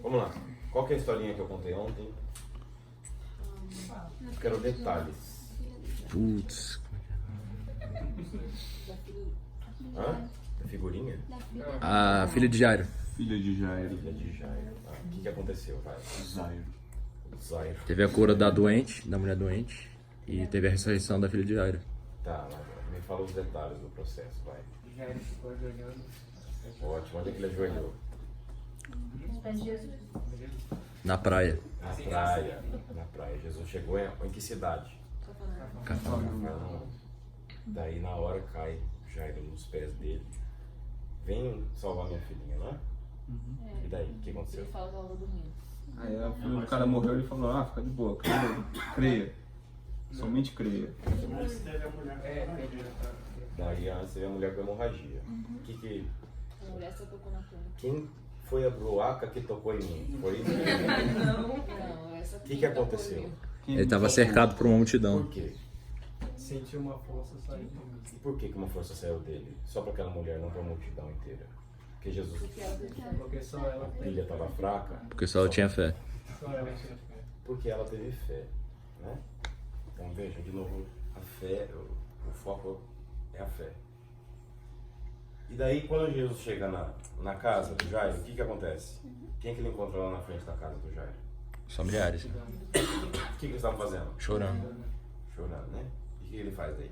Vamos lá. Qual que é a historinha que eu contei ontem? Eu quero detalhes. Putz. Hã? Da figurinha? A filha de Jairo. Filha de Jairo. Filha de Jairo. O que aconteceu, vai? Jairo. Jairo. Teve a cura da doente, da mulher doente. E teve a ressurreição da filha de Jairo. Tá, me fala os detalhes do processo, vai. Jairo ficou ajoelhando. Ótimo, onde é que ele ajoelhou? Os pés de Jesus. Na praia. Na praia. Na praia. Jesus chegou em que cidade? Cafarnaum. Daí na hora cai Jairo nos pés dele. Vem salvar minha filhinha, não é? E daí, o que aconteceu? Ele fala que ela estava dormindo. Aí o cara morreu e ele falou, fica de boa, creia. Somente creia. Daí antes teve a mulher com hemorragia. A mulher só tocou na cama. Quem foi a broaca que tocou em mim? Foi isso? Não, essa O que aconteceu? Ele estava cercado por uma multidão. Por quê? Sentiu uma força sair de mim. E por que uma força saiu dele? Só para aquela mulher, não para a multidão inteira? Porque Jesus, Porque só ela a ilha estava fraca? Porque só ela tinha fé. Só ela tinha fé. Porque ela teve fé, né? Então veja, de novo, a fé, o foco é a fé. E daí quando Jesus chega na casa do Jairo, o que acontece? Quem que ele encontrou lá na frente da casa do Jairo? Os familiares. O que eles estavam fazendo? Chorando. Chorando, né? E o que ele faz daí?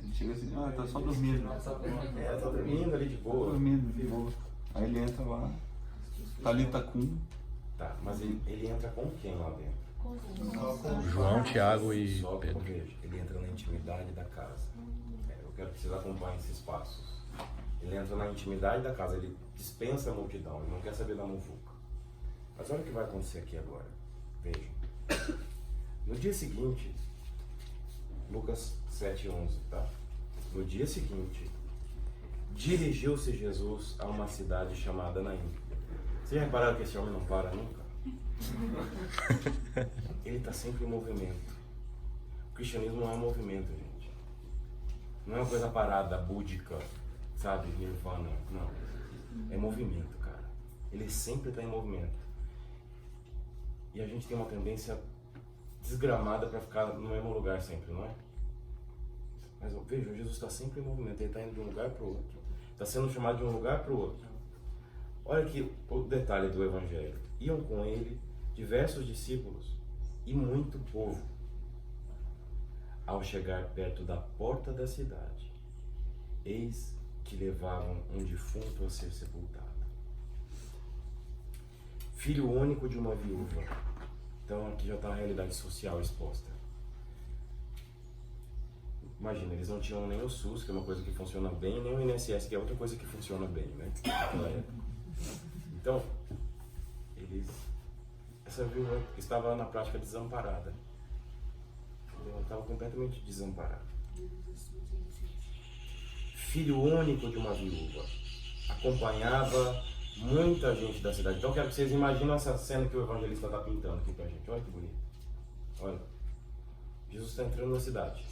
Ele chega assim, tá só dormindo. Ela tá dormindo ali de Tá boa. dormindo, de boa. Aí ele entra lá, Talita cum. Tá, mas ele entra com quem lá dentro? João, Tiago e Só que Pedro. veja, ele entra na intimidade da casa. Eu quero que vocês acompanhem esses passos. Ele entra na intimidade da casa, ele dispensa a multidão, ele não quer saber da muvuca. Mas olha o que vai acontecer aqui agora. Vejam. No dia seguinte, Lucas 7:11, tá? No dia seguinte, dirigiu-se Jesus a uma cidade chamada Naim. Vocês já repararam que esse homem não para nunca? Ele está sempre em movimento. O cristianismo não é movimento, gente. Não é uma coisa parada, búdica, sabe? Nirvana. Não. É movimento, cara. Ele sempre está em movimento. E a gente tem uma tendência desgramada para ficar no mesmo lugar sempre, não é? Mas veja, Jesus está sempre em movimento. Ele está indo de um lugar para o outro. Está sendo chamado de um lugar para o outro. Olha aqui o detalhe do Evangelho. Iam com ele diversos discípulos e muito povo. Ao chegar perto da porta da cidade, eis que levavam um defunto a ser sepultado. Filho único de uma viúva. Então aqui já está a realidade social exposta. Imagina, eles não tinham nem o SUS, que é uma coisa que funciona bem, nem o INSS, que é outra coisa que funciona bem, né? Naquela época. Então, essa viúva estava na prática desamparada. Ela estava completamente desamparada. Filho único de uma viúva. Acompanhava muita gente da cidade. Então, quero que vocês imaginem essa cena que o evangelista está pintando aqui pra gente. Olha que bonito. Olha. Jesus está entrando na cidade.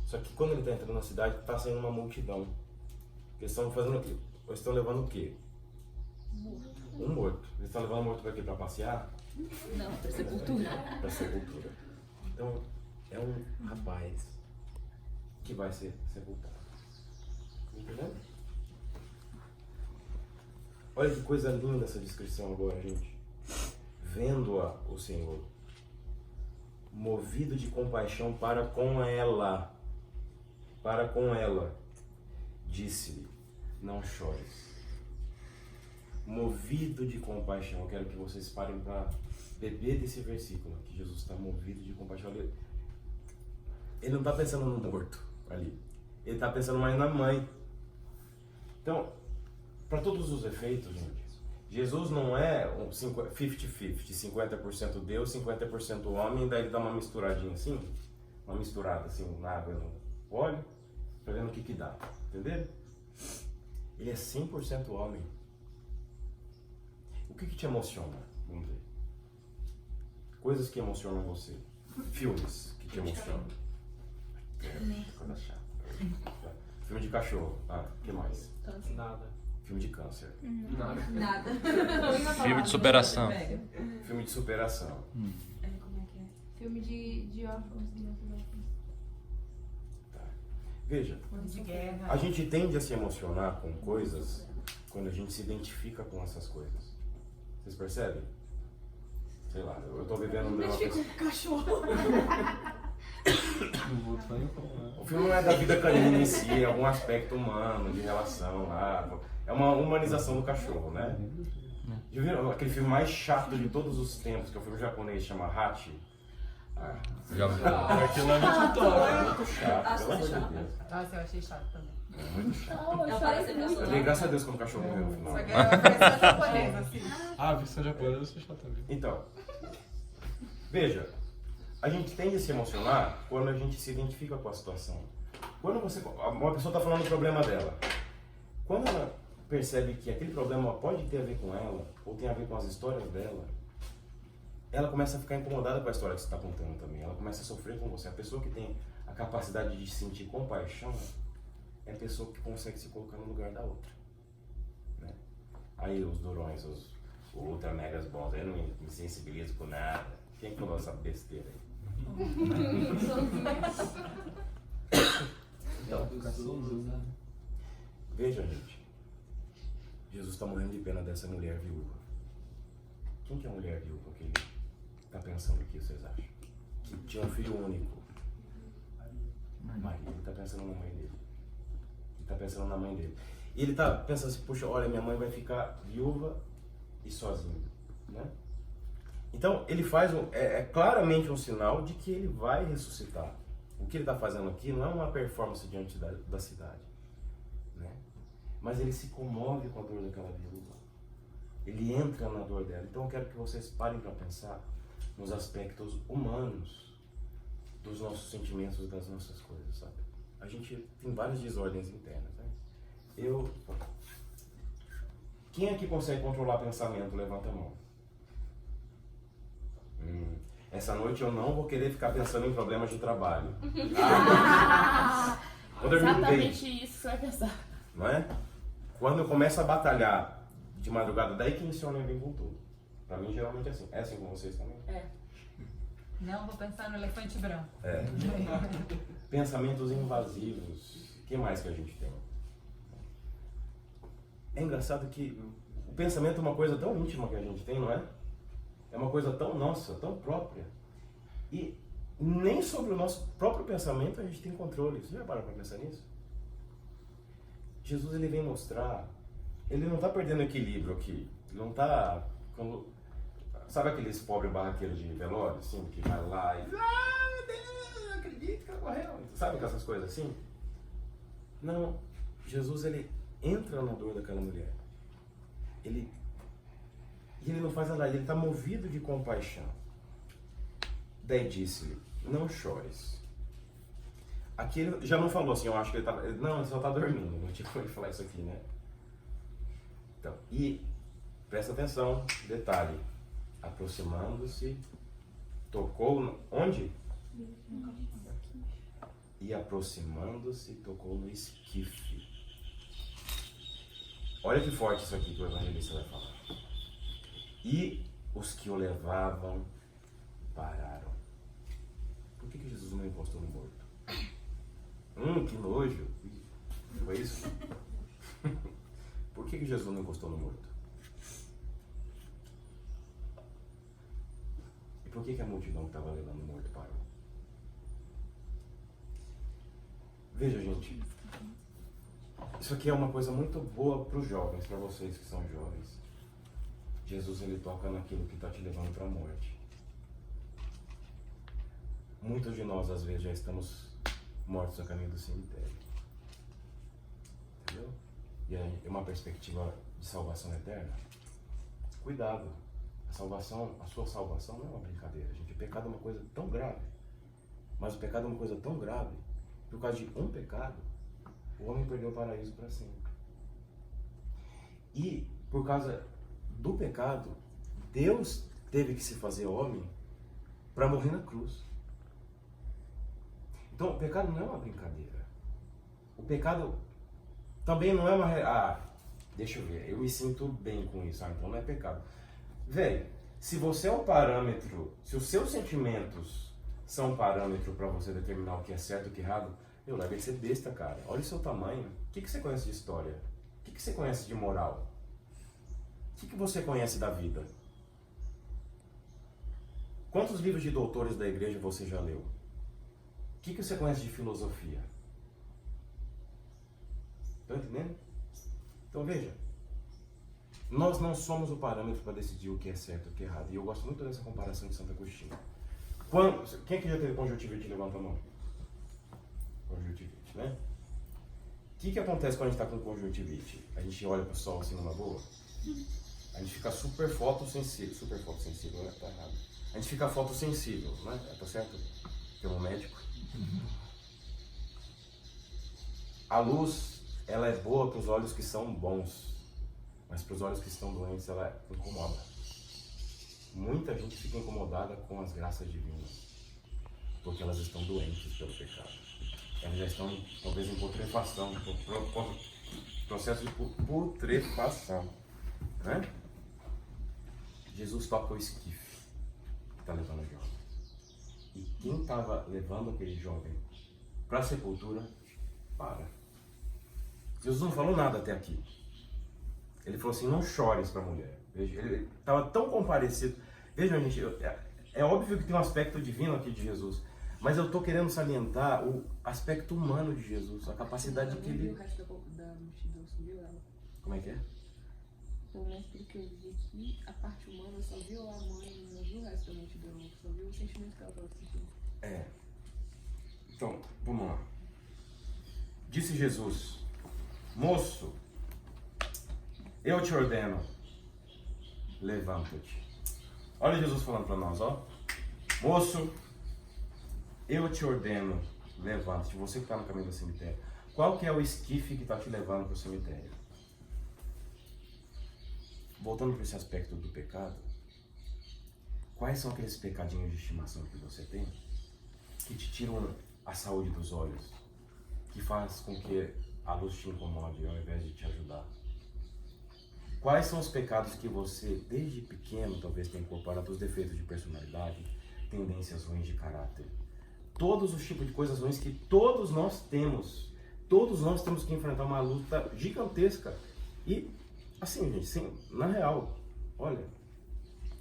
Só que quando ele está entrando na cidade, está saindo uma multidão. Eles estão fazendo o quê? Eles estão levando o quê? Um morto. Eles estão levando um morto para quê? Para passear? Não, para sepultura. Para sepultura. Então, é um rapaz que vai ser sepultado. Entendeu? Olha que coisa linda essa descrição agora, gente. Vendo-a o Senhor, movido de compaixão para com ela, disse-lhe, não chores. Movido de compaixão. Eu quero que vocês parem para beber desse versículo, que Jesus está movido de compaixão. Ele não está pensando no morto ali. Ele está pensando mais na mãe. Então, para todos os efeitos, gente, Jesus não é um 50-50, 50% Deus, 50% homem, daí ele dá uma misturadinha assim, uma misturada assim na água e no óleo, para ver no que dá, entenderam? Ele é 100% homem. O que te emociona? Vamos ver. Coisas que emocionam você. Filmes que te emocionam. Coisa chata. Filme de cachorro. O que mais? Nada. Filme de câncer. Nada. Nada. Filme de superação. Filme de superação. Como é que é? Filme de órfãos, de órfãos. Veja, De guerra. a gente tende a se emocionar com coisas quando a gente se identifica com essas coisas. Vocês percebem? Sei lá, eu tô vivendo uma pessoa... Cachorro. Não vou nem falar. O filme não é da vida canina em si, é algum aspecto humano, de relação lá. É uma humanização do cachorro, né? Já viram aquele filme mais chato de todos os tempos, que é o filme japonês, chama Hachi? Já ouviu? Aquilo é muito top. É muito chato, pelo amor de Deus. Nossa, eu achei chato também. É muito chato. Não, parece Eu dei graças a Deus quando o cachorro morreu no final. Só que é a versão japonesa, assim. Ah, a versão japonesa eu sei chato também. Então, veja, a gente tende a se emocionar quando a gente se identifica com a situação. Quando uma pessoa está falando do problema dela, quando ela percebe que aquele problema pode ter a ver com ela, ou tem a ver com as histórias dela, ela começa a ficar incomodada com a história que você está contando também. Ela começa a sofrer com você. A pessoa que tem a capacidade de sentir compaixão é a pessoa que consegue se colocar no lugar da outra. Né? Aí os durões, os ultra megas bons, eu não me sensibilizo com nada. Quem falou essa besteira aí? Veja, gente. Jesus está morrendo de pena dessa mulher viúva. Quem que é a mulher viúva que ele está pensando aqui, vocês acham? Que tinha um filho único. Maria. Ele está pensando na mãe dele. Ele está pensando na mãe dele. E ele está pensando assim, puxa, olha, minha mãe vai ficar viúva e sozinha. Né? Então, ele faz claramente um sinal de que ele vai ressuscitar. O que ele está fazendo aqui não é uma performance diante da cidade. Né? Mas ele se comove com a dor daquela viúva. Ele entra na dor dela. Então, eu quero que vocês parem para pensar nos aspectos humanos dos nossos sentimentos e das nossas coisas, sabe? A gente tem várias desordens internas. Né? Quem aqui consegue controlar pensamento? Levanta a mão. Essa noite eu não vou querer ficar pensando em problemas de trabalho. Quando eu me dei, exatamente isso que você vai pensar. não é? Quando eu começo a batalhar de madrugada, daí que inicia o vem com tudo. Pra mim, geralmente é assim. É assim com vocês também? Não, vou pensar no elefante branco. É. Pensamentos invasivos. O que mais que a gente tem? É engraçado que o pensamento é uma coisa tão íntima que a gente tem, não é? É uma coisa tão nossa, tão própria. E nem sobre o nosso próprio pensamento a gente tem controle. Você já parou para pensar nisso? Jesus, ele vem mostrar, ele não está perdendo equilíbrio aqui. Ele não está... Sabe aqueles pobres barraqueiros de velório, assim, que vai lá e... Ah, meu Deus, não acredito que ela morreu. Sabe essas coisas assim? Não. Jesus, ele entra na dor daquela mulher. E ele não faz nada, ele está movido de compaixão. Daí disse-lhe, não chores. Aqui ele já não falou assim, eu acho que ele estava... Não, ele só está dormindo, não tinha como ele falar isso aqui, né? Então, e presta atenção, detalhe. Aproximando-se, tocou... Onde? E aproximando-se, tocou no esquife. Olha que forte isso aqui que o evangelista vai falar. E os que o levavam pararam. Por que Jesus não encostou no morto? Que nojo. Foi isso? Por que Jesus não encostou no morto? E por que a multidão que estava levando o morto parou? Veja, gente. Isso aqui é uma coisa muito boa para os jovens, para vocês que são jovens. Jesus, ele toca naquilo que está te levando para a morte. Muitos de nós, às vezes, já estamos mortos a caminho do cemitério. Entendeu? E aí, é uma perspectiva de salvação eterna. Cuidado. A sua salvação não é uma brincadeira, gente. O pecado é uma coisa tão grave. Mas o pecado é uma coisa tão grave, por causa de um pecado, o homem perdeu o paraíso para sempre. E, por causa do pecado, Deus teve que se fazer homem para morrer na cruz. Então, o pecado não é uma brincadeira. O pecado também não é uma... Deixa eu ver, eu me sinto bem com isso, então não é pecado. Véi, se você é o parâmetro, se os seus sentimentos são um parâmetro pra você determinar o que é certo e o que é errado, eu larga de ser besta, cara. Olha o seu tamanho. O que você conhece de história? O que você conhece de moral? O que você conhece da vida? Quantos livros de doutores da igreja você já leu? O que você conhece de filosofia? Tá entendendo? Então veja, nós não somos o parâmetro para decidir o que é certo e o que é errado. E eu gosto muito dessa comparação de Santo Agostinho. Quem é que já teve conjuntivite? Levanta a mão. Conjuntivite, né? O que acontece quando a gente está com conjuntivite? A gente olha para o sol assim numa boa? A gente fica super fotossensível, né? Tá errado. A gente fica fotossensível, né? Tá certo? Tem um médico. A luz, ela é boa para os olhos que são bons, mas para os olhos que estão doentes, ela incomoda. Muita gente fica incomodada com as graças divinas, porque elas estão doentes pelo pecado. Elas já estão, talvez, em putrefação, processo de putrefação, né? Jesus toca o esquife que está levando o jovem. E quem estava levando aquele jovem para a sepultura, para. Jesus não falou nada até aqui. Ele falou assim, não chores para a mulher. Veja, ele estava tão comparecido. Veja, gente, é óbvio que tem um aspecto divino aqui de Jesus, mas eu estou querendo salientar o aspecto humano de Jesus, a capacidade que ele... O resto da multidão só viu ela. Como é que é? Pelo menos pelo que eu vi aqui, a parte humana só viu a mãe, não viu o resto da multidão, só viu o sentimento que ela estava sentindo. É. Então, vamos lá. Disse Jesus, moço, eu te ordeno, levanta-te. Olha Jesus falando para nós, ó. Moço, eu te ordeno, levanta-te. Você que está no caminho do cemitério. Qual que é o esquife que está te levando para o cemitério? Voltando para esse aspecto do pecado, quais são aqueles pecadinhos de estimação que você tem que te tiram a saúde dos olhos, que faz com que a luz te incomode ao invés de te ajudar? Quais são os pecados que você, desde pequeno, talvez tenha incorporado os defeitos de personalidade, tendências ruins de caráter? Todos os tipos de coisas ruins que todos nós temos. Todos nós temos que enfrentar uma luta gigantesca. E, assim, gente, sim, na real, olha,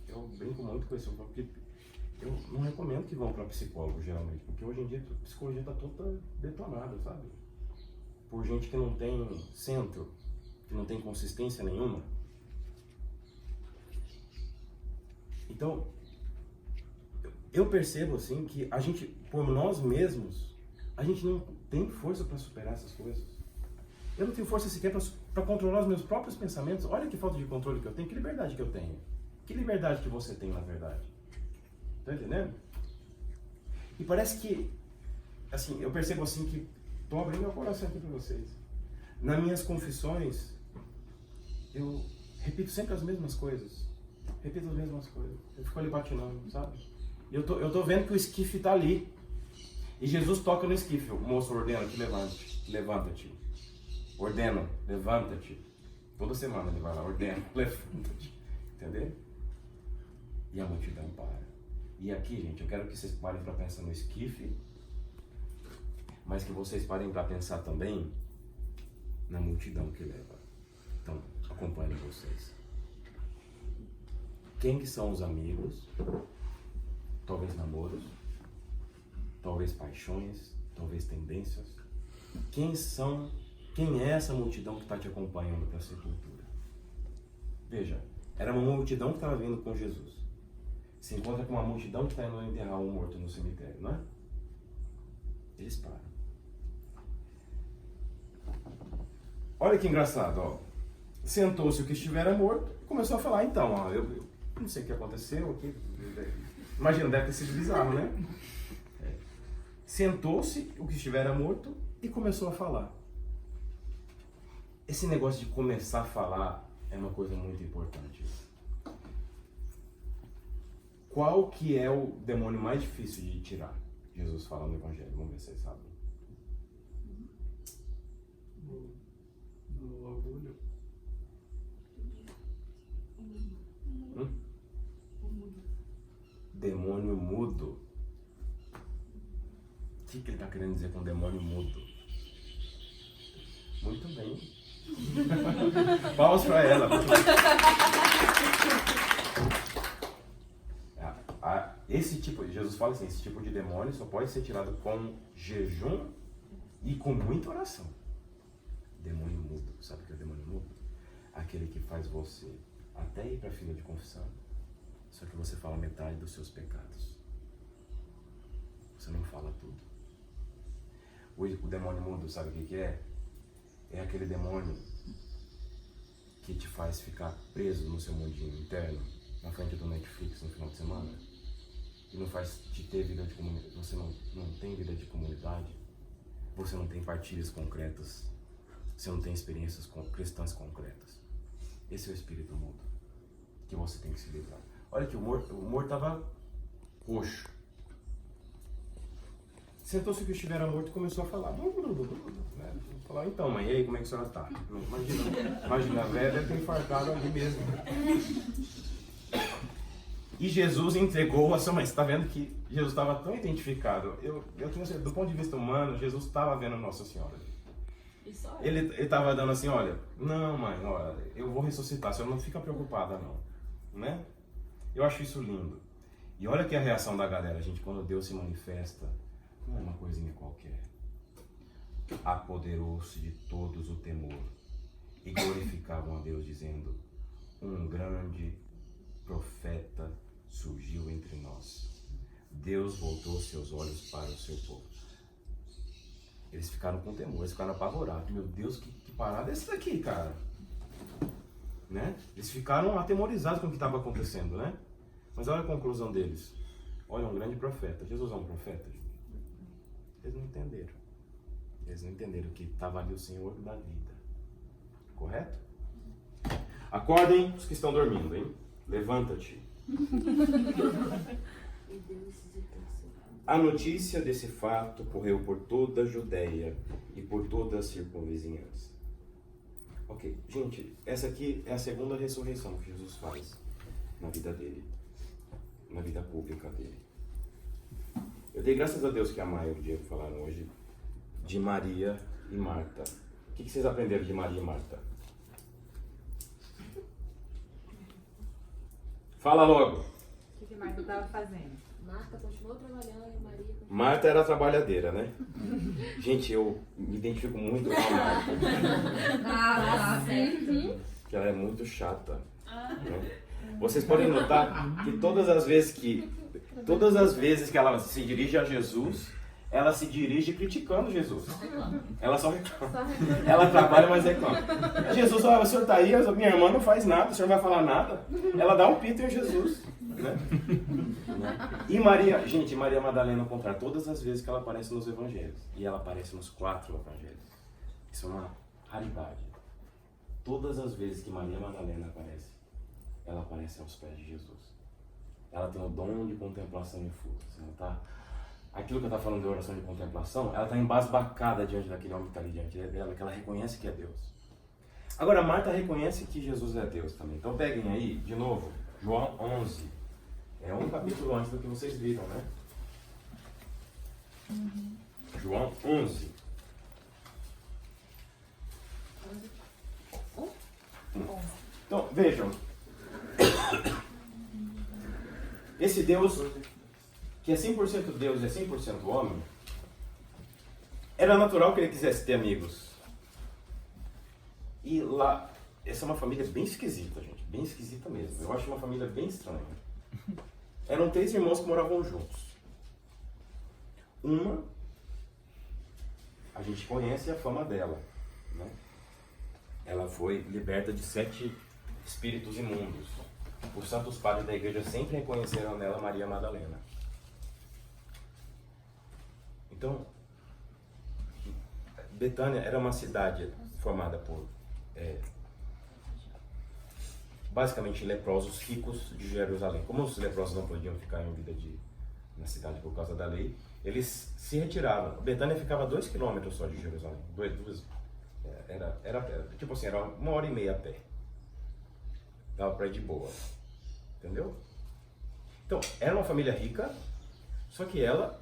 eu brinco muito com isso, porque eu não recomendo que vão para psicólogo, geralmente, porque hoje em dia a psicologia está toda detonada, sabe? Por gente que não tem centro, que não tem consistência nenhuma. Então, eu percebo assim que a gente, por nós mesmos, a gente não tem força para superar essas coisas. Eu não tenho força sequer para controlar os meus próprios pensamentos. Olha que falta de controle que eu tenho, que liberdade que eu tenho. Que liberdade que você tem, na verdade. Tá entendendo? E parece que, assim, eu percebo assim que estou abrindo meu coração aqui para vocês. Nas minhas confissões, eu repito sempre as mesmas coisas. Repito as mesmas coisas. Eu fico ali patinando, sabe? E eu tô vendo que o esquife está ali. E Jesus toca no esquife. O moço ordena que levante, levanta-te. Ordena, levanta-te. Toda semana ele vai lá, ordena, levanta-te. Entendeu? E a multidão para. E aqui, gente, eu quero que vocês parem para pensar no esquife, mas que vocês parem para pensar também na multidão que leva. Então, acompanhem vocês. Quem que são os amigos? Talvez namoros, talvez paixões, talvez tendências. Quem é essa multidão que está te acompanhando para a sepultura? Veja, era uma multidão que estava vindo com Jesus. Se encontra com uma multidão que está indo enterrar um morto no cemitério, não é? Eles param. Olha que engraçado, ó. Sentou-se o que estivera morto e começou a falar, então, ó, eu não sei o que aconteceu aqui. Imagina, deve ter sido bizarro, né? Sentou-se o que estivera morto e começou a falar. Esse negócio de começar a falar é uma coisa muito importante. Qual que é o demônio mais difícil de tirar? Jesus fala no Evangelho, vamos ver se vocês sabem. Do orgulho. que ele está querendo dizer com demônio mudo? Muito bem. Palmas para ela. Esse tipo, Jesus fala assim, esse tipo de demônio só pode ser tirado com jejum e com muita oração. Demônio mudo. Sabe o que é o demônio mudo? Aquele que faz você até ir para a fila de confissão, só que você fala metade dos seus pecados. Você não fala tudo. O demônio mudo, sabe o que é? É aquele demônio que te faz ficar preso no seu mundinho interno, na frente do Netflix no final de semana, e não faz te ter vida de comunidade. Você não tem vida de comunidade, você não tem partilhas concretas, você não tem experiências cristãs concretas. Esse é o espírito mudo que você tem que se livrar. Olha que o humor estava roxo. Sentou-se que estiver morto e começou a falar. Né? Falar, então, mãe, e aí, como é que a senhora está? Imagina, a velha deve ter infartado ali mesmo. E Jesus entregou a sua mãe. Você está vendo que Jesus estava tão identificado. Eu tenho certeza, do ponto de vista humano, Jesus estava vendo Nossa Senhora. Ele estava dando assim, olha, não, mãe, olha, eu vou ressuscitar, a senhora não fica preocupada, não. Né? Eu acho isso lindo. E olha que a reação da galera, gente, quando Deus se manifesta, não é uma coisinha qualquer. Apoderou-se de todos o temor e glorificavam a Deus, dizendo: um grande profeta surgiu entre nós. Deus voltou seus olhos para o seu povo. Eles ficaram com temor, eles ficaram apavorados. Meu Deus, que parada é essa daqui, cara? Né? Eles ficaram atemorizados com o que estava acontecendo, né? Mas olha a conclusão deles. Olha, um grande profeta. Jesus é um profeta? Eles não entenderam. Eles não entenderam que estava ali o Senhor da vida. Correto? Acordem os que estão dormindo, hein? Levanta-te. A notícia desse fato correu por toda a Judeia e por toda a circunvizinhança. Ok, gente, essa aqui é a segunda ressurreição que Jesus faz na vida dele, na vida pública dele. Eu dei graças a Deus que a Maia e o Diego falaram hoje de Maria e Marta. O que vocês aprenderam de Maria e Marta? Fala logo. O que Marta estava fazendo? Marta continuou trabalhando e Maria continuou... Marta era trabalhadeira, né? Gente, eu me identifico muito com a Marta. certo. Que ela é muito chata. Né? Vocês podem notar que todas as vezes que ela se dirige a Jesus, ela se dirige criticando Jesus. Ela só reclama. Ela trabalha, mas reclama. Jesus, o senhor está aí, minha irmã não faz nada, o senhor não vai falar nada. Ela dá um pito em Jesus. Né? E Maria, gente, Maria Madalena, ao contrário, todas as vezes que ela aparece nos evangelhos, e ela aparece nos 4 evangelhos, isso é uma raridade. Todas as vezes que Maria Madalena aparece, ela aparece aos pés de Jesus. Ela tem o dom de contemplação infusa. Ela tá, aquilo que eu estava falando de oração de contemplação, ela está embasbacada diante daquele homem que está ali diante dela, que ela reconhece que é Deus. Agora, Marta reconhece que Jesus é Deus também. Então peguem aí, de novo, João 11. É um capítulo antes do que vocês viram, né? João 11. Então, vejam. Esse Deus, que é 100% Deus e é 100% homem, era natural que ele quisesse ter amigos. E lá, essa é uma família bem esquisita, gente. Bem esquisita mesmo. Eu acho uma família bem estranha. Eram 3 irmãos que moravam juntos. Uma, a gente conhece a fama dela, né? Ela foi liberta de 7 espíritos imundos. Os santos padres da igreja sempre reconheceram nela Maria Madalena. Então, Betânia era uma cidade formada por basicamente leprosos ricos de Jerusalém. Como os leprosos não podiam ficar em vida na cidade por causa da lei, eles se retiravam. Betânia ficava 2 quilômetros só de Jerusalém. Era tipo assim, era 1h30 a pé. Dava pra ir de boa. Entendeu? Então, era uma família rica, só que ela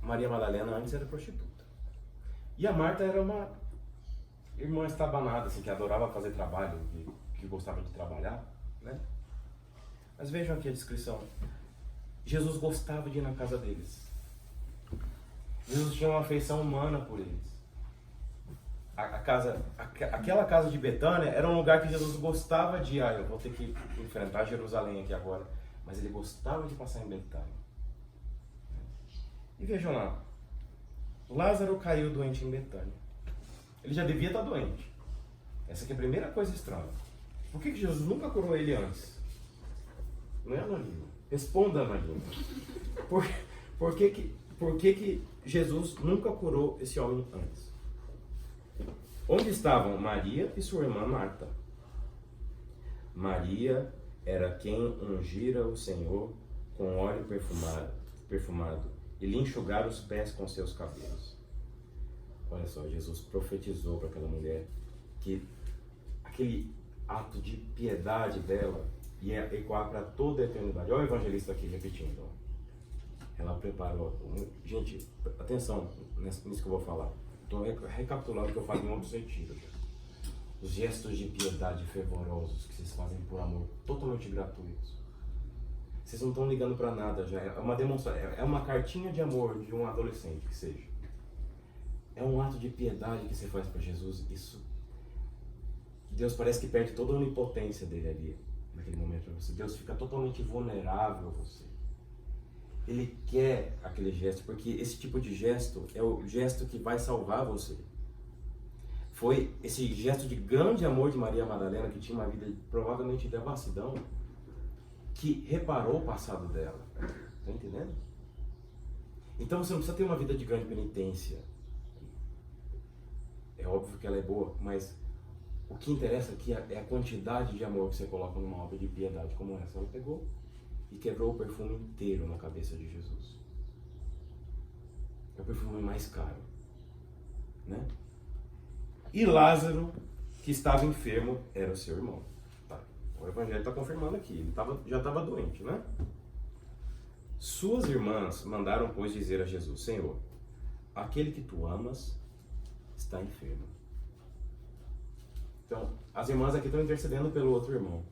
Maria Madalena antes era prostituta. E a Marta era uma irmã estabanada, assim, que adorava fazer trabalho, que gostava de trabalhar, né? Mas vejam aqui a descrição. Jesus gostava de ir na casa deles. Jesus tinha uma afeição humana por eles. Aquela casa de Betânia era um lugar que Jesus gostava de ir. Eu vou ter que enfrentar Jerusalém aqui agora. Mas ele gostava de passar em Betânia. E vejam lá. Lázaro caiu doente em Betânia. Ele já devia estar doente. Essa aqui é a primeira coisa estranha. Por que Jesus nunca curou ele antes? Não é anônimo. Responda, anônimo. Por que Jesus nunca curou esse homem antes? Onde estavam Maria e sua irmã Marta? Maria era quem ungira o Senhor com óleo perfumado e lhe enxugara os pés com seus cabelos. Olha só, Jesus profetizou para aquela mulher que aquele ato de piedade dela ia ecoar para toda a eternidade. Olha o evangelista aqui repetindo. Ela preparou. Gente, atenção nisso que eu vou falar. Estou recapitulando o que eu falei em outro sentido. Os gestos de piedade fervorosos que vocês fazem por amor, totalmente gratuitos. Vocês não estão ligando para nada já. É uma demonstração, é uma cartinha de amor de um adolescente que seja. É um ato de piedade que você faz para Jesus. Isso, Deus parece que perde toda a onipotência dele ali, naquele momento para você. Deus fica totalmente vulnerável a você. Ele quer aquele gesto, porque esse tipo de gesto é o gesto que vai salvar você. Foi esse gesto de grande amor de Maria Madalena, que tinha uma vida provavelmente de devassidão, que reparou o passado dela. Está entendendo? Então você não precisa ter uma vida de grande penitência. É óbvio que ela é boa, mas o que interessa aqui é a quantidade de amor que você coloca numa obra de piedade como essa. Ela pegou e quebrou o perfume inteiro na cabeça de Jesus. É o perfume mais caro, né? E Lázaro, que estava enfermo, era o seu irmão. Tá. O Evangelho está confirmando aqui, ele já estava doente, né? Suas irmãs mandaram, pois, dizer a Jesus: Senhor, aquele que tu amas está enfermo. Então, as irmãs aqui estão intercedendo pelo outro irmão.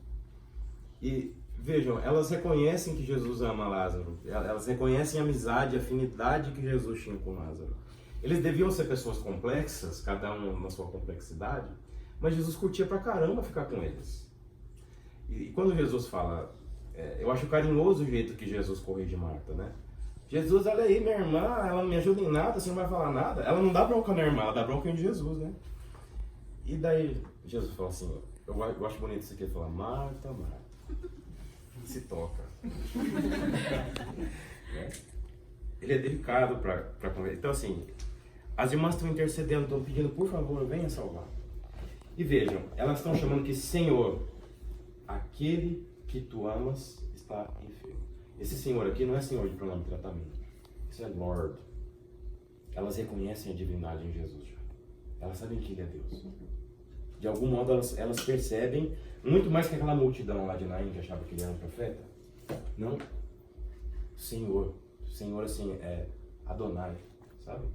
E vejam, elas reconhecem que Jesus ama Lázaro. Elas reconhecem a amizade, a afinidade que Jesus tinha com Lázaro. Eles deviam ser pessoas complexas, cada um na sua complexidade, mas Jesus curtia pra caramba ficar com eles. E quando Jesus fala, eu acho carinhoso o jeito que Jesus corrige Marta, né? Jesus, olha aí, minha irmã, ela não me ajuda em nada, você não vai falar nada. Ela não dá bronca na irmã, ela dá bronca em Jesus, né? E daí Jesus fala assim, eu acho bonito isso aqui, ele fala: Marta, Marta, se toca. Né? Ele é delicado para conversar. Então assim, as irmãs estão intercedendo, estão pedindo: por favor, venha salvar. E vejam, elas estão chamando que Senhor, aquele que tu amas está enfermo. Esse Senhor aqui não é Senhor de pronome de tratamento, isso é Lord. Elas reconhecem a divindade em Jesus já. Elas sabem que Ele é Deus. De algum modo elas percebem, muito mais que aquela multidão lá de Naim que achava que ele era um profeta. Não. Senhor assim, é Adonai, sabe?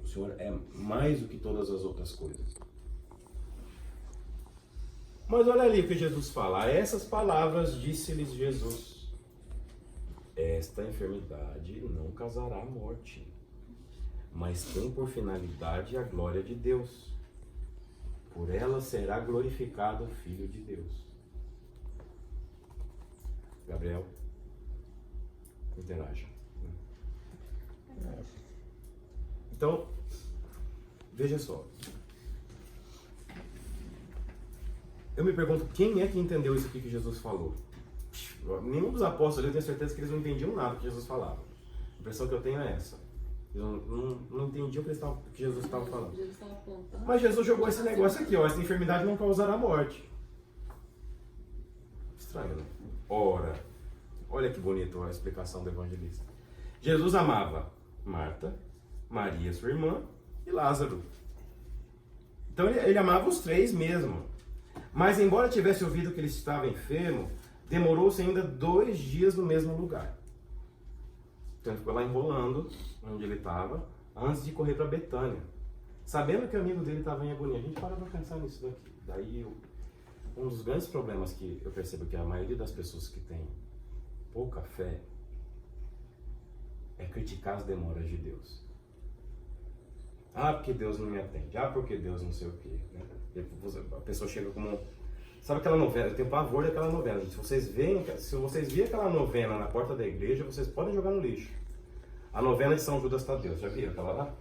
O Senhor é mais do que todas as outras coisas. Mas olha ali o que Jesus fala. A essas palavras disse-lhes Jesus: esta enfermidade não causará morte, mas tem por finalidade a glória de Deus. Por ela será glorificado o Filho de Deus. Gabriel, interaja. Então, veja só. Eu me pergunto, quem é que entendeu isso aqui que Jesus falou? Nenhum dos apóstolos, eu tenho certeza que eles não entendiam nada que Jesus falava. A impressão que eu tenho é essa. Eles não entendiam o que Jesus estava falando. Mas Jesus jogou esse negócio aqui, ó: essa enfermidade não causará morte. Estranho, né? Ora, olha que bonito a explicação do evangelista. Jesus amava Marta, Maria, sua irmã, e Lázaro. Então ele amava os três mesmo. Mas embora tivesse ouvido que ele estava enfermo, demorou-se ainda 2 dias no mesmo lugar. Então ele ficou lá enrolando onde ele estava, antes de correr para Betânia. Sabendo que o amigo dele estava em agonia. A gente para pra pensar nisso daqui. Daí, um dos grandes problemas que eu percebo que a maioria das pessoas que tem pouca fé é criticar as demoras de Deus. Ah, porque Deus não me atende. Ah, porque Deus não sei o quê. Né? A pessoa chega como... Sabe aquela novela? Eu tenho pavor daquela novela. Se vocês virem aquela novena na porta da igreja, vocês podem jogar no lixo. A novena de São Judas Tadeu. Já viram aquela lá?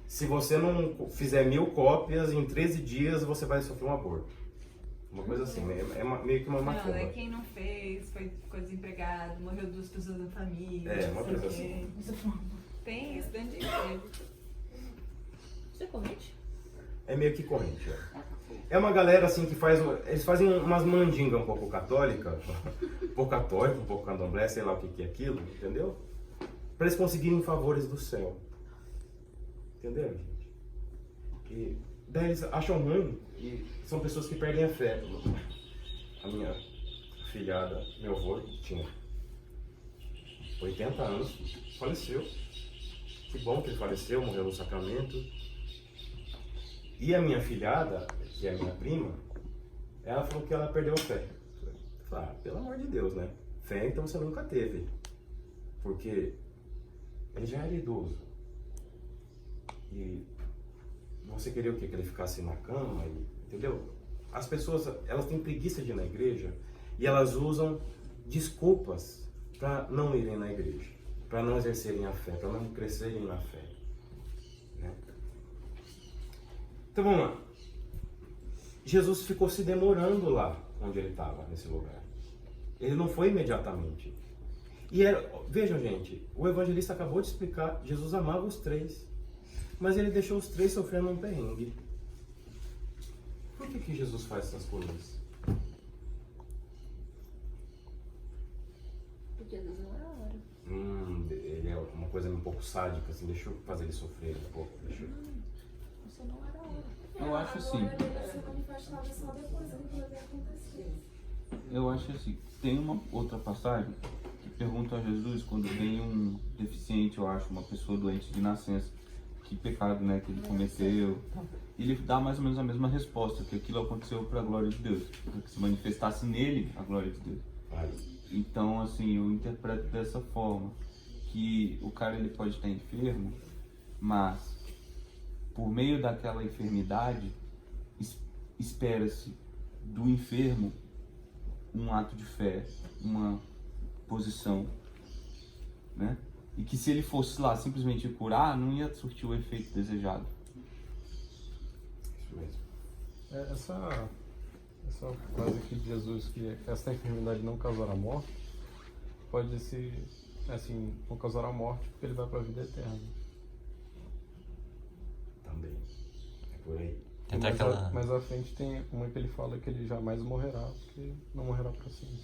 Se você não fizer 1000 cópias, em 13 dias você vai sofrer um aborto. Uma coisa assim, meio que uma macumba. Não, é quem não fez, ficou desempregado, morreu 2 pessoas da família. É, uma não sei coisa o quê. Tem isso dentro de igreja. Você corrente? É meio que corrente. É uma galera assim que faz. Eles fazem umas mandingas um pouco católica, um pouco católica, um pouco candomblé, sei lá o que é aquilo, entendeu? Para eles conseguirem favores do céu. Entendeu, gente? E daí eles acham ruim e são pessoas que perdem a fé. A minha filhada, meu avô, tinha 80 anos, faleceu. Que bom que ele faleceu, morreu no sacramento. E a minha filhada, que é a minha prima, ela falou que ela perdeu a fé. Eu falei, ah, pelo amor de Deus, né? Fé então você nunca teve. Porque ele já era idoso. E você queria o quê? Que ele ficasse na cama, entendeu? As pessoas, elas têm preguiça de ir na igreja e elas usam desculpas para não irem na igreja, para não exercerem a fé, para não crescerem na fé. Né? Então vamos lá. Jesus ficou se demorando lá onde ele estava, nesse lugar. Ele não foi imediatamente. E vejam, gente, o evangelista acabou de explicar, Jesus amava os 3. Mas ele deixou os 3 sofrendo um perrengue. Por que Jesus faz essas coisas? Porque às vezes não era a hora. Ele é uma coisa um pouco sádica, assim, deixa eu fazer ele sofrer um pouco. Isso não era a hora. Eu acho assim. Eu acho assim. Tem uma outra passagem que pergunta a Jesus quando vem um deficiente, eu acho, uma pessoa doente de nascença, que pecado, né, que ele cometeu. Ele dá mais ou menos a mesma resposta, que aquilo aconteceu para a glória de Deus, para que se manifestasse nele a glória de Deus. Então, assim, eu interpreto dessa forma, que o cara ele pode estar enfermo, mas por meio daquela enfermidade, espera-se do enfermo um ato de fé, uma posição, né? E que se ele fosse lá simplesmente curar, não ia surtir o efeito desejado. Isso mesmo. Essa frase aqui de Jesus, que esta enfermidade não causará morte, pode ser, assim, não causará morte porque ele vai para a vida eterna. Também. É por aí. Tem até aquela... Mais à frente tem uma que ele fala que ele jamais morrerá, porque não morrerá para sempre.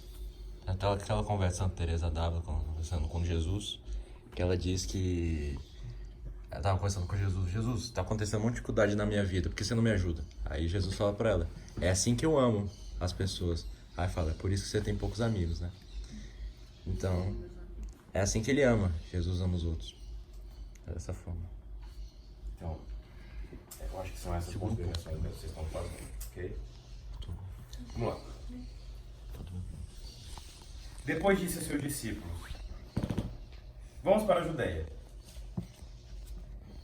Até aquela conversa da Teresa d'Ávila conversando com Jesus, que ela diz que ela tava conversando com Jesus: Jesus, tá acontecendo um monte de dificuldade na minha vida, por que você não me ajuda? Aí Jesus fala pra ela: é assim que eu amo as pessoas. Aí fala: é por isso que você tem poucos amigos, né? Então, é assim que ele ama. Jesus ama os outros. É dessa forma. Então, eu acho que são essas considerações que vocês estão fazendo, ok? Vamos lá. Depois disse a seus discípulos: vamos para a Judéia.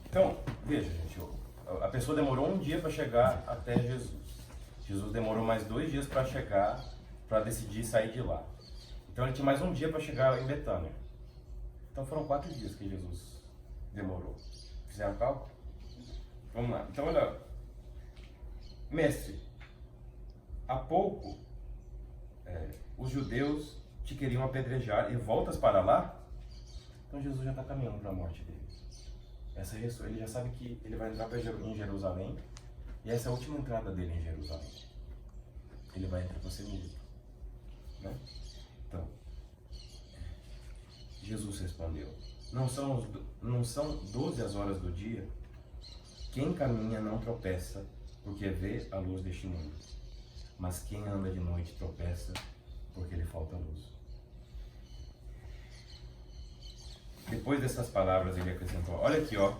Então, veja, gente, a pessoa demorou um dia para chegar até Jesus. Jesus demorou mais 2 dias para chegar, para decidir sair de lá. Então ele tinha mais um dia para chegar em Betânia. Então foram 4 dias que Jesus demorou. Fizeram cálculo? Vamos lá. Então olha, mestre, há pouco os judeus te queriam apedrejar e voltas para lá? Então Jesus já está caminhando para a morte dele. Ele já sabe que ele vai entrar em Jerusalém e essa é a última entrada dele em Jerusalém. Ele vai entrar para ser morto, né? Então, Jesus respondeu: não são 12 as horas do dia? Quem caminha não tropeça, porque vê a luz deste mundo. Mas quem anda de noite tropeça, porque lhe falta luz. Depois dessas palavras ele acrescentou, olha aqui, ó.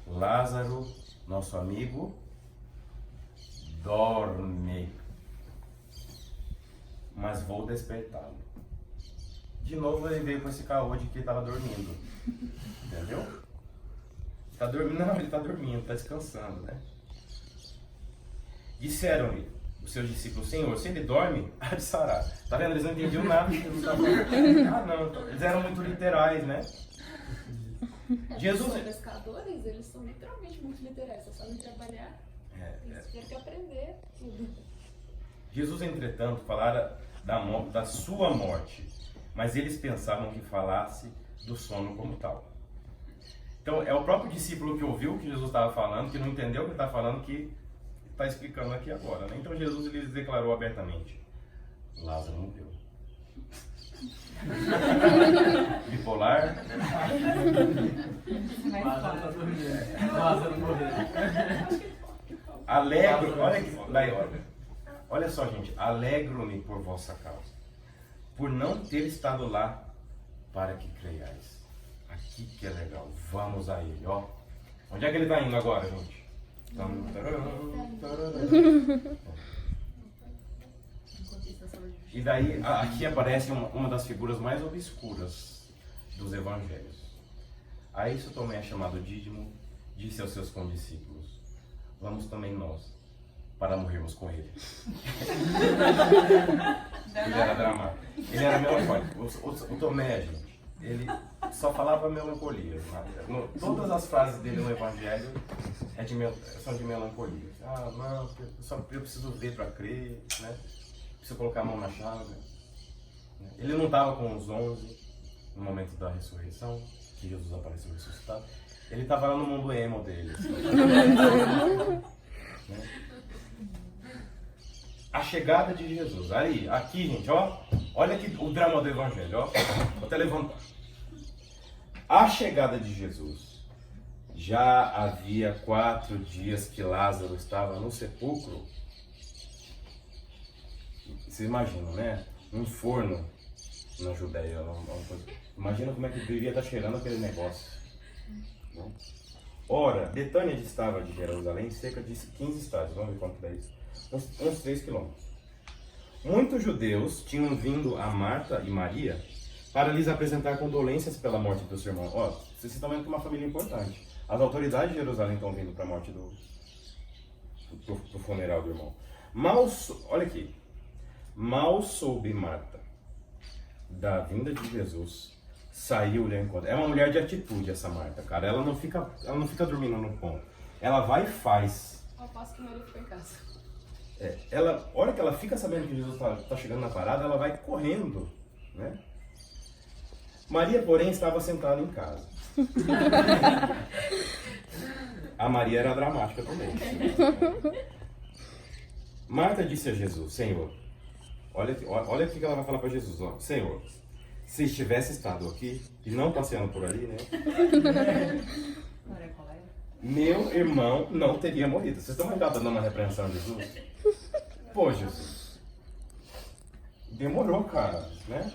Lázaro, nosso amigo, dorme, mas vou despertá-lo. De novo ele veio com esse caô de que ele estava dormindo. Entendeu? Tá dormindo? Não, ele está dormindo, está descansando, né? Disseram-lhe os seus discípulos, Senhor, se ele dorme, há de sarar. Tá vendo? Eles não entendiam nada que Jesus estava falando. Ah, não, eles eram muito literais, né? Jesus... São pescadores, eles são literalmente muito literais, só sabem trabalhar. Eles têm que aprender tudo. Jesus, entretanto, falara da sua morte, mas eles pensavam que falasse do sono como tal. Então, é o próprio discípulo que ouviu o que Jesus estava falando, que não entendeu o que ele está falando, que está explicando aqui agora, né? Então, Jesus lhes declarou abertamente, Lázaro morreu. Bipolar. Lázaro morreu. Alegro, olha só, gente, alegro-me por vossa causa, por não ter estado lá para que creiais. Aqui que é legal, vamos a ele, ó. Onde é que ele está indo agora, gente? E daí, aqui aparece uma das figuras mais obscuras dos evangelhos. A isso Tomé, chamado Dídimo, disse aos seus condiscípulos, vamos também nós, para morrermos com ele. Ele era dramático. Ele era melancólico. O Tomé, gente, ele só falava melancolia. Todas as frases dele no evangelho são de melancolia. Ah, não, eu preciso ver para crer, né? Preciso colocar a mão na chaga. Ele não estava com os 11 no momento da ressurreição, que Jesus apareceu ressuscitado. Ele estava lá no mundo emo dele. Né? A chegada de Jesus. Aí, aqui, gente, ó. Olha aqui o drama do evangelho, ó. Vou até levantar. A chegada de Jesus. Já havia 4 dias que Lázaro estava no sepulcro. Vocês imaginam, né? Um forno na Judéia. Imagina como é que devia estar cheirando aquele negócio. Né? Ora, Betânia distava de Jerusalém cerca de 15 estádios. Vamos ver quanto é isso. Uns 3 quilômetros. Muitos judeus tinham vindo a Marta e Maria para lhes apresentar condolências pela morte do seu irmão. Ó, vocês estão vendo que é uma família importante. As autoridades de Jerusalém estão vindo para a morte pro funeral do irmão. Olha aqui. Mal soube Marta da vinda de Jesus, saiu-lhe ao encontro. É uma mulher de atitude essa Marta, cara. Ela não fica dormindo no ponto. Ela vai e faz. Ao passo que Maria ficou em casa. A hora que ela fica sabendo que Jesus está chegando na parada, ela vai correndo, né? Maria, porém, estava sentada em casa. A Maria era dramática também. Marta disse a Jesus, Senhor, olha o que ela vai falar para Jesus, ó. Senhor, se estivesse estado aqui e não passeando por ali, né? Meu irmão não teria morrido. Vocês estão ainda dando uma repreensão a Jesus? Pô, Jesus. Demorou, cara, né?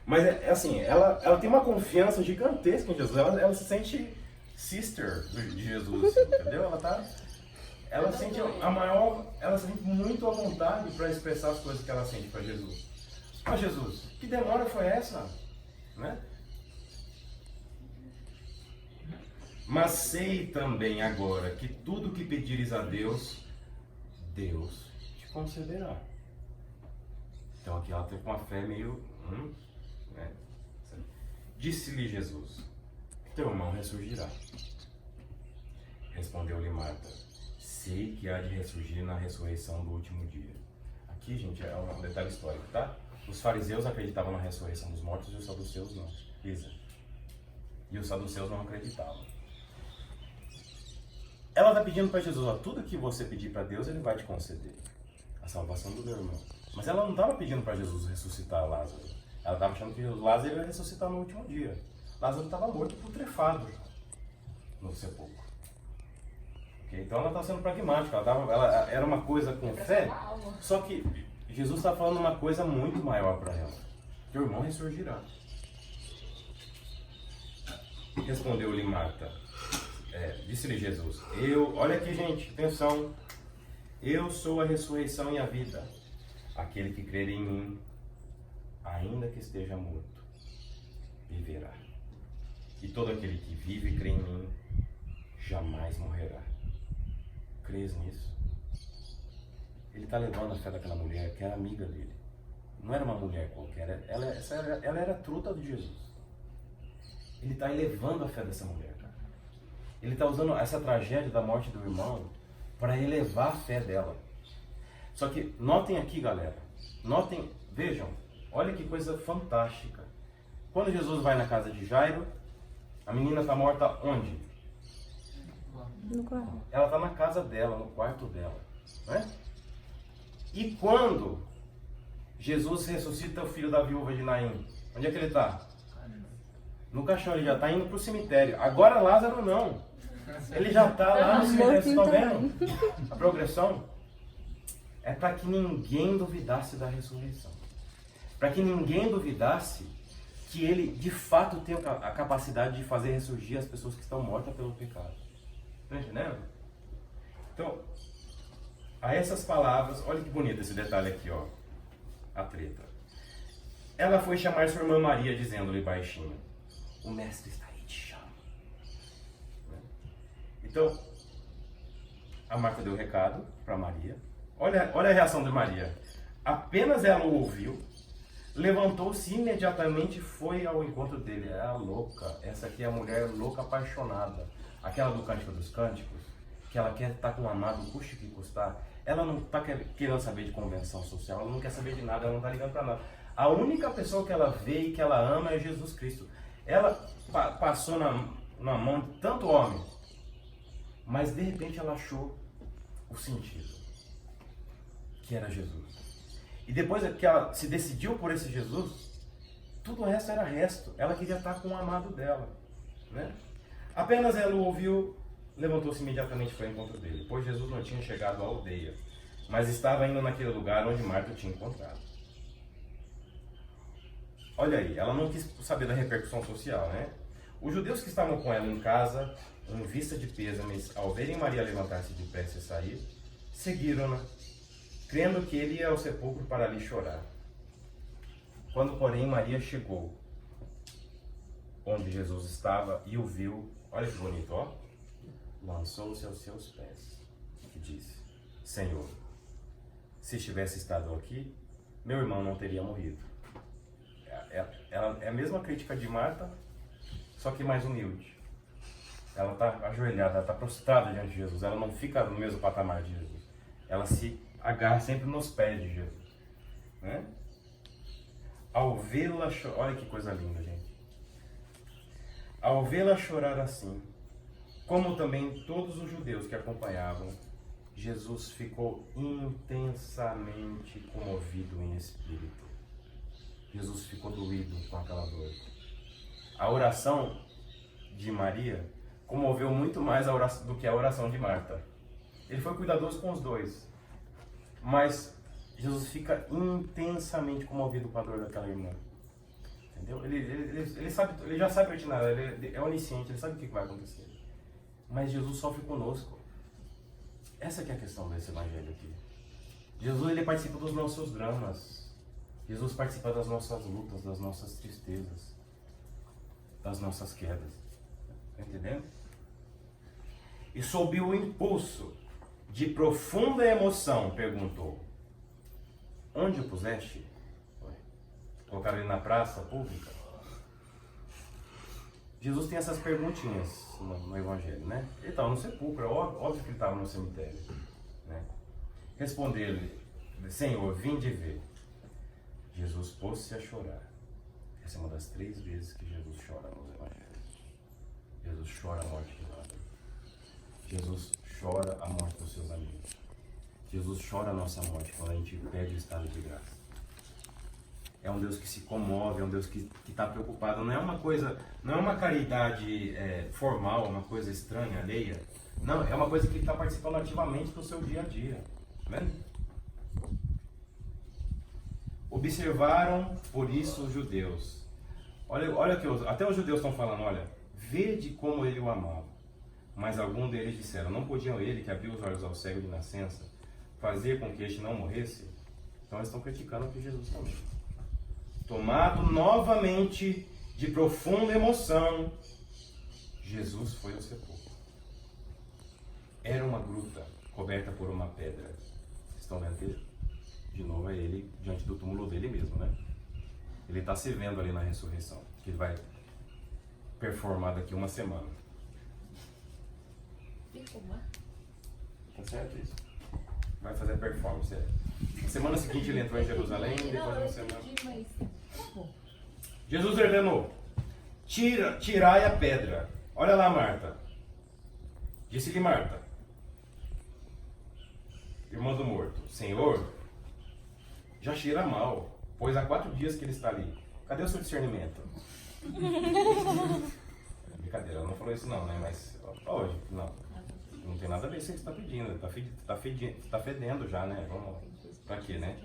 Mas é assim, ela tem uma confiança gigantesca em Jesus. Ela se sente sister de Jesus, entendeu? Ela sente muito à vontade para expressar as coisas que ela sente para Jesus. Ah, Jesus, que demora foi essa? Né? Mas sei também agora que tudo que pedires a Deus, Deus te concederá. Então aqui ela tem uma fé meio... né? Disse-lhe Jesus, teu irmão ressurgirá. Respondeu-lhe Marta, sei que há de ressurgir na ressurreição do último dia. Aqui, gente, é um detalhe histórico, tá? Os fariseus acreditavam na ressurreição dos mortos e os saduceus não. Isa. E os saduceus não acreditavam. Ela está pedindo para Jesus, ó, tudo que você pedir para Deus, Ele vai te conceder. A salvação do meu irmão. Mas ela não estava pedindo para Jesus ressuscitar Lázaro. Ela estava achando que Lázaro ia ressuscitar no último dia. Lázaro estava morto, putrefado no sepulcro. Okay? Então ela está sendo pragmática. Ela era uma coisa com fé, só que Jesus está falando uma coisa muito maior para ela. Teu irmão ressurgirá. Respondeu-lhe Marta, disse-lhe Jesus, olha aqui gente, atenção, eu sou a ressurreição e a vida. Aquele que crer em mim, ainda que esteja morto, viverá. E todo aquele que vive e crê em mim, jamais morrerá. Crês nisso? Ele está levando a fé daquela mulher que era amiga dele. Não era uma mulher qualquer, ela era truta de Jesus. Ele está elevando a fé dessa mulher, cara. Ele está usando essa tragédia da morte do irmão para elevar a fé dela. Só que notem aqui, galera. Notem, vejam, olha que coisa fantástica. Quando Jesus vai na casa de Jairo, a menina está morta onde? No quarto. Ela está na casa dela, no quarto dela. Né? E quando Jesus ressuscita o filho da viúva de Naim, onde é que ele está? No caixão, ele já está indo para o cemitério. Agora Lázaro não. Ele já está lá no cemitério. Vocês estão vendo a progressão? É para que ninguém duvidasse da ressurreição. Para que ninguém duvidasse que ele de fato tem a capacidade de fazer ressurgir as pessoas que estão mortas pelo pecado. Está entendendo? Então, a essas palavras, olha que bonito esse detalhe aqui, ó. A treta. Ela foi chamar sua irmã Maria, dizendo-lhe baixinho, o mestre está aí, te chama. Então, a Marta deu o recado para Maria. Olha a reação de Maria. Apenas ela o ouviu, levantou-se imediatamente e foi ao encontro dele. É a louca. Essa aqui é a mulher louca apaixonada. Aquela do Cântico dos Cânticos, que ela quer estar com o amado, custe o que custar. Ela não está querendo saber de convenção social, ela não quer saber de nada, ela não está ligando para nada. A única pessoa que ela vê e que ela ama é Jesus Cristo. Ela passou na mão de tanto homem, mas de repente ela achou o sentido, que era Jesus. E depois que ela se decidiu por esse Jesus, tudo o resto era resto. Ela queria estar com o amado dela, né? Apenas ela o ouviu, levantou-se imediatamente e foi ao encontro dele, pois Jesus não tinha chegado à aldeia, mas estava indo naquele lugar onde Marta o tinha encontrado. Olha aí, ela não quis saber da repercussão social, né? Os judeus que estavam com ela em casa, em vista de pêsames, ao verem Maria levantar-se depressa e sair, seguiram-na, crendo que ele ia ao sepulcro para ali chorar. Quando, porém, Maria chegou onde Jesus estava e o viu, olha que bonito, ó, lançou-se aos seus pés e disse, Senhor, se tivesse estado aqui, meu irmão não teria morrido. Ela é a mesma crítica de Marta, só que mais humilde. Ela está ajoelhada, ela está prostrada diante de Jesus, ela não fica no mesmo patamar de Jesus. Ela se agarra sempre nos pés de Jesus, né? Ao vê-la chorar, olha que coisa linda, gente. Ao vê-la chorar assim, como também todos os judeus que acompanhavam, Jesus ficou intensamente comovido em espírito. Jesus ficou doído com aquela dor. A oração de Maria comoveu muito mais a oração do que a oração de Marta. Ele foi cuidadoso com os dois, mas Jesus fica intensamente comovido com a dor daquela irmã. Entendeu? Ele já sabe o itinerário, ele é onisciente, ele sabe o que vai acontecer. Mas Jesus sofre conosco. Essa que é a questão desse evangelho aqui. Jesus, ele participa dos nossos dramas. Jesus participa das nossas lutas, das nossas tristezas, das nossas quedas. Está entendendo? E sob o impulso de profunda emoção, perguntou, onde o puseste? Colocaram ele na praça pública? Jesus tem essas perguntinhas no Evangelho, né? Ele estava no sepulcro, óbvio que ele estava no cemitério, né? Respondeu-lhe, Senhor, vinde ver. Jesus pôs-se a chorar. Essa é uma das 3 vezes que Jesus chora nos Evangelhos. Jesus chora a morte de Lázaro. Jesus chora a morte dos seus amigos. Jesus chora a nossa morte quando a gente perde o estado de graça. É um Deus que se comove, é um Deus que está preocupado. Não é uma coisa, não é uma caridade formal, uma coisa estranha, alheia. Não, é uma coisa que está participando ativamente do seu dia a dia. Tá vendo? Observaram, por isso, os judeus. Olha que até os judeus estão falando, olha, vede como ele o amava. Mas alguns deles disseram, não podiam ele, que abriu os olhos ao cego de nascença, fazer com que este não morresse? Então eles estão criticando aqui Jesus também. Tomado novamente de profunda emoção, Jesus foi ao sepulcro. Era uma gruta coberta por uma pedra. Vocês estão vendo aqui? De novo é ele diante do túmulo dele mesmo, né? Ele está se vendo ali na ressurreição, que ele vai performar daqui uma semana. Tá certo isso? Vai fazer a performance. Na semana seguinte ele entrou em Jerusalém, depois de uma semana. Jesus ordenou: tirai a pedra. Olha lá, Marta. Disse-lhe Marta, irmã do morto: Senhor, já cheira mal, pois há 4 dias que ele está ali. Cadê o seu discernimento? Brincadeira, ela não falou isso não, né? Mas hoje, não tem nada a ver com o que você está pedindo. Tá fedendo já, né? Vamos lá. Pra quê, né?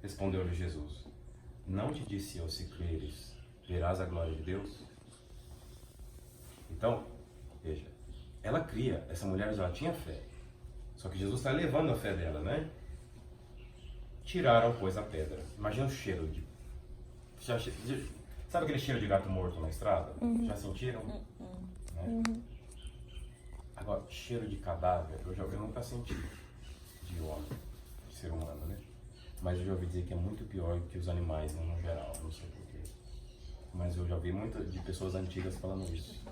Respondeu-lhe Jesus: não te disse eu, se creres, verás a glória de Deus? Então, veja, ela cria, essa mulher já tinha fé. Só que Jesus está levando a fé dela, né? Tiraram, pois, a pedra. Imagina o cheiro de... Sabe aquele cheiro de gato morto na estrada? Já sentiram? Né? Agora, cheiro de cadáver, eu nunca senti de homem, de ser humano, né? Mas eu já ouvi dizer que é muito pior que os animais, né, no geral, não sei porquê. Mas eu já ouvi muito de pessoas antigas falando isso.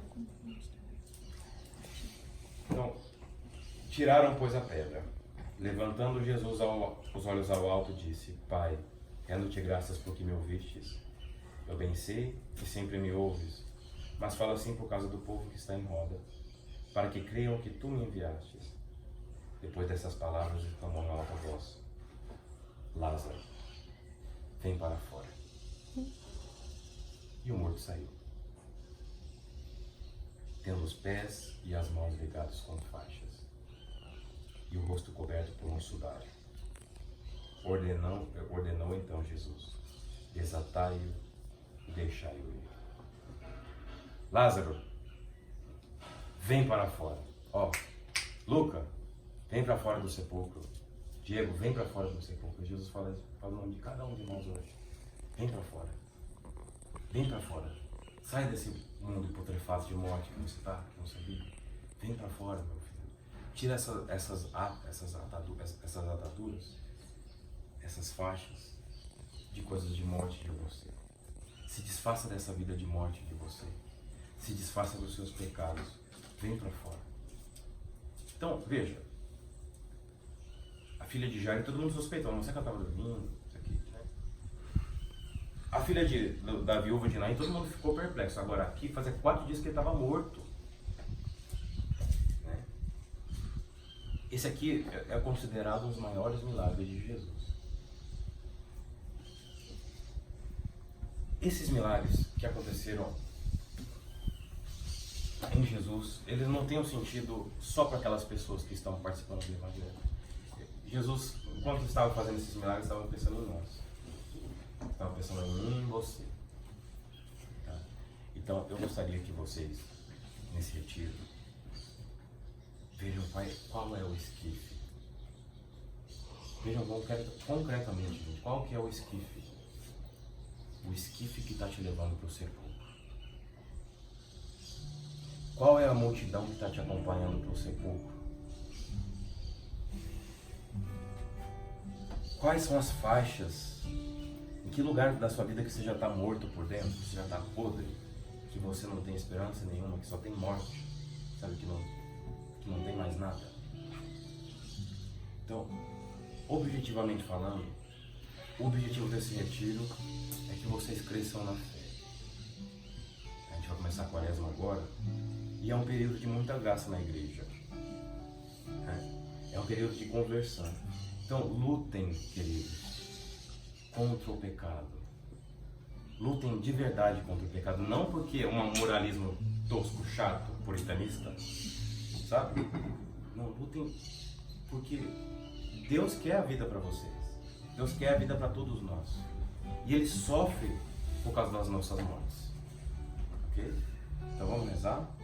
Então, tiraram, pois, a pedra. Levantando Jesus os olhos ao alto, disse: Pai, rendo-te graças porque me ouvistes. Eu bem sei que sempre me ouves, mas falo assim por causa do povo que está em roda, para que creiam que tu me enviastes. Depois dessas palavras, ele clamou em alta voz: Lázaro, vem para fora. E o morto saiu, tendo os pés e as mãos ligados com faixas, e o rosto coberto por um sudário. Ordenou então Jesus: desatai-o e deixai-o ir. Lázaro, vem para fora. Luca, vem para fora do sepulcro. Diego, vem para fora do sepulcro. Jesus fala o nome de cada um de nós hoje. Vem para fora. Vem para fora. Sai desse mundo putrefato de morte que você está, que você vive. Vem para fora, meu filho. Tira essas ataduras, essas faixas de coisas de morte de você. Se desfaça dessa vida de morte de você. Se desfaça dos seus pecados. Vem para fora. Então, veja. A filha de Jairo, todo mundo suspeitou. Não sei que ela estava dormindo. Isso aqui, né? A filha da viúva de Naim, todo mundo ficou perplexo. Agora, aqui, fazia 4 dias que ele estava morto. Né? Esse aqui é considerado um dos maiores milagres de Jesus. Esses milagres que aconteceram em Jesus, eles não têm um sentido só para aquelas pessoas que estão participando do Evangelho. Jesus, enquanto estava fazendo esses milagres, estava pensando em nós. Estava pensando em mim e em você. Tá? Então, eu gostaria que vocês, nesse retiro, vejam qual é o esquife. Vejam concretamente, gente, qual que é o esquife. O esquife que está te levando para o sepulcro. Qual é a multidão que está te acompanhando para o sepulcro? Quais são as faixas? Em que lugar da sua vida que você já está morto por dentro, que você já está podre, que você não tem esperança nenhuma, que só tem morte, sabe, que não tem mais nada? Então, objetivamente falando, o objetivo desse retiro é que vocês cresçam na fé. A gente vai começar a quaresma agora e é um período de muita graça na igreja. É um período de conversão. Então, lutem, queridos, contra o pecado. Lutem de verdade contra o pecado. Não porque é um moralismo tosco, chato, puritanista, sabe? Não, lutem porque Deus quer a vida para vocês. Deus quer a vida para todos nós. E Ele sofre por causa das nossas mortes. Ok? Então, finalizar?